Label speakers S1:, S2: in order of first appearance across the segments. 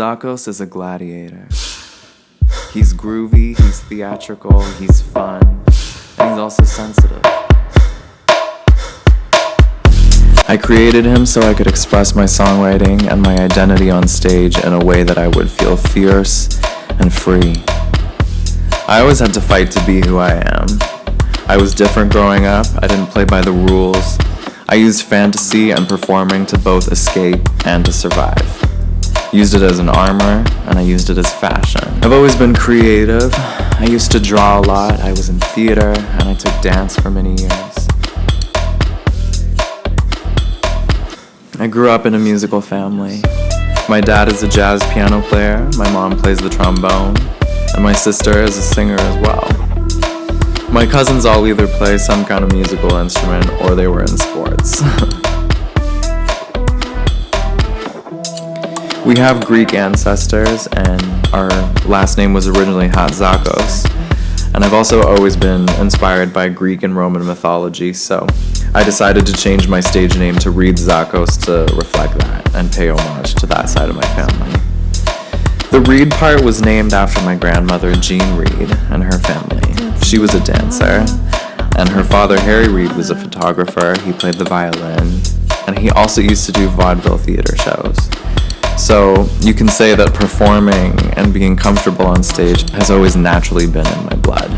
S1: Zakos is a gladiator. He's groovy, he's theatrical, he's fun, and he's also sensitive. I created him so I could express my songwriting and my identity on stage in a way that I would feel fierce and free. I always had to fight to be who I am. I was different growing up. I didn't play by the rules. I used fantasy and performing to both escape and to survive. Used it as an armor, and I used it as fashion. I've always been creative. I used to draw a lot. I was in theater, and I took dance for many years. I grew up in a musical family. My dad is a jazz piano player, my mom plays the trombone, and my sister is a singer as well. My cousins all either play some kind of musical instrument or they were in sports. We have Greek ancestors, and our last name was originally Zakos. And I've also always been inspired by Greek and Roman mythology, so I decided to change my stage name to Reid Zakos to reflect that and pay homage to that side of my family. The Reid part was named after my grandmother, Jean Reid, and her family. She was a dancer, and her father, Harry Reid, was a photographer. He played the violin, and he also used to do vaudeville theater shows. So you can say that performing and being comfortable on stage has always naturally been in my blood.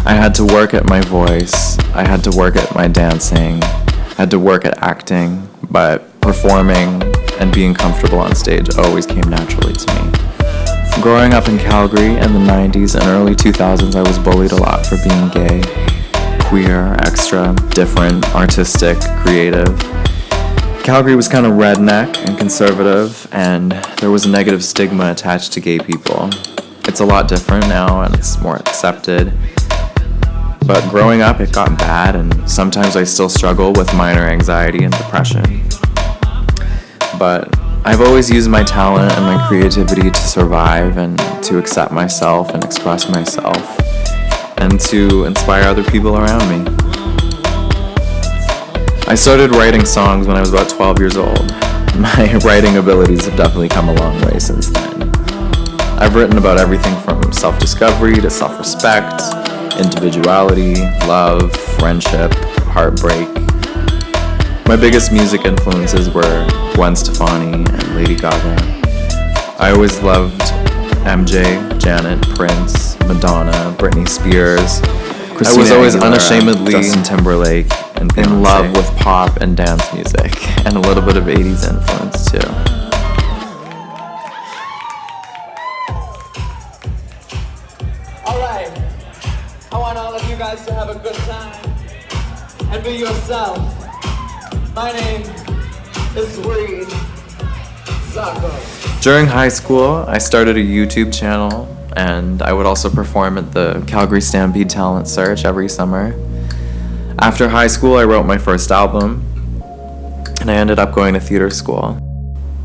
S1: I had to work at my voice, I had to work at my dancing, I had to work at acting, but performing and being comfortable on stage always came naturally to me. Growing up in Calgary in the 90s and early 2000s, I was bullied a lot for being gay, queer, extra, different, artistic, creative. Calgary was kind of redneck and conservative, and there was a negative stigma attached to gay people. It's a lot different now, and it's more accepted. But growing up, it got bad, and sometimes I still struggle with minor anxiety and depression. But I've always used my talent and my creativity to survive and to accept myself and express myself and to inspire other people around me. I started writing songs when I was about 12 years old. My writing abilities have definitely come a long way since then. I've written about everything from self-discovery to self-respect, individuality, love, friendship, heartbreak. My biggest music influences were Gwen Stefani and Lady Gaga. I always loved MJ, Janet, Prince, Madonna, Britney Spears. I was always unashamedly Justin Timberlake and in love with pop and dance music, and a little bit of 80s influence too.
S2: Alright, I want all of you guys to have a good time and be yourself. My name is Reid Zakos.
S1: During high school, I started a YouTube channel, and I would also perform at the Calgary Stampede Talent Search every summer. After high school, I wrote my first album, and I ended up going to theater school.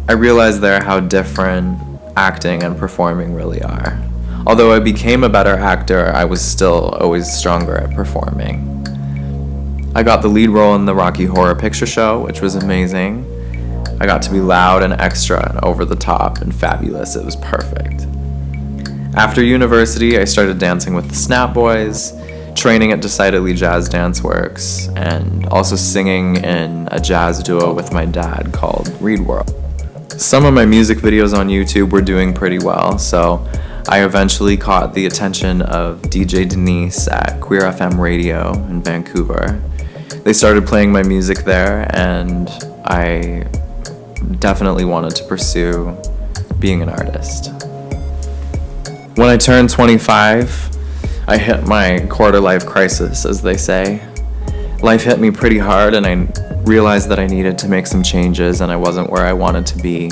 S1: I realized there how different acting and performing really are. Although I became a better actor, I was still always stronger at performing. I got the lead role in the Rocky Horror Picture Show, which was amazing. I got to be loud and extra and over the top and fabulous. It was perfect. After university, I started dancing with the Snap Boys, training at Decidedly Jazz Dance Works, and also singing in a jazz duo with my dad called Reid World. Some of my music videos on YouTube were doing pretty well, so I eventually caught the attention of DJ Denise at Queer FM Radio in Vancouver. They started playing my music there, and I definitely wanted to pursue being an artist. When I turned 25, I hit my quarter-life crisis, as they say. Life hit me pretty hard, and I realized that I needed to make some changes, and I wasn't where I wanted to be.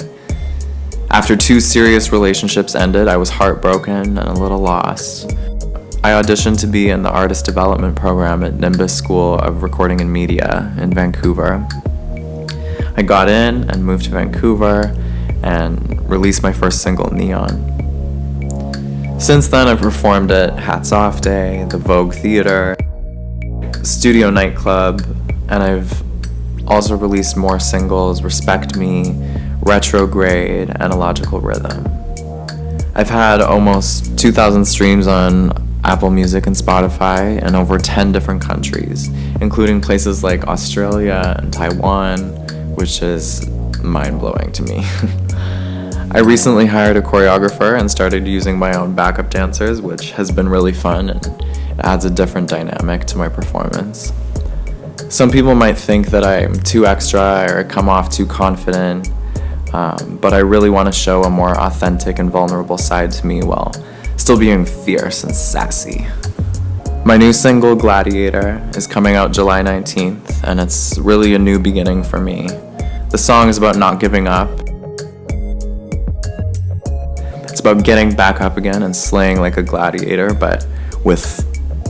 S1: After 2 serious relationships ended, I was heartbroken and a little lost. I auditioned to be in the artist development program at Nimbus School of Recording and Media in Vancouver. I got in and moved to Vancouver and released my first single, Neon. Since then, I've performed at Hats Off Day, the Vogue Theater, Studio Nightclub, and I've also released more singles, Respect Me, retrograde, and illogical rhythm. I've had almost 2,000 streams on Apple Music and Spotify in over 10 different countries, including places like Australia and Taiwan, which is mind-blowing to me. I recently hired a choreographer and started using my own backup dancers, which has been really fun and it adds a different dynamic to my performance. Some people might think that I'm too extra or come off too confident, but I really want to show a more authentic and vulnerable side to me while still being fierce and sassy. My new single, Gladiator, is coming out July 19th, and it's really a new beginning for me. The song is about not giving up. It's about getting back up again and slaying like a gladiator, but with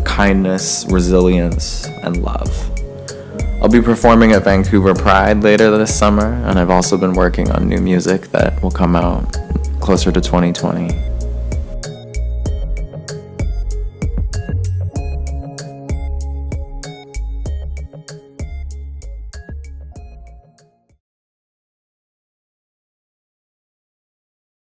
S1: kindness, resilience, and love. I'll be performing at Vancouver Pride later this summer, and I've also been working on new music that will come out closer to 2020.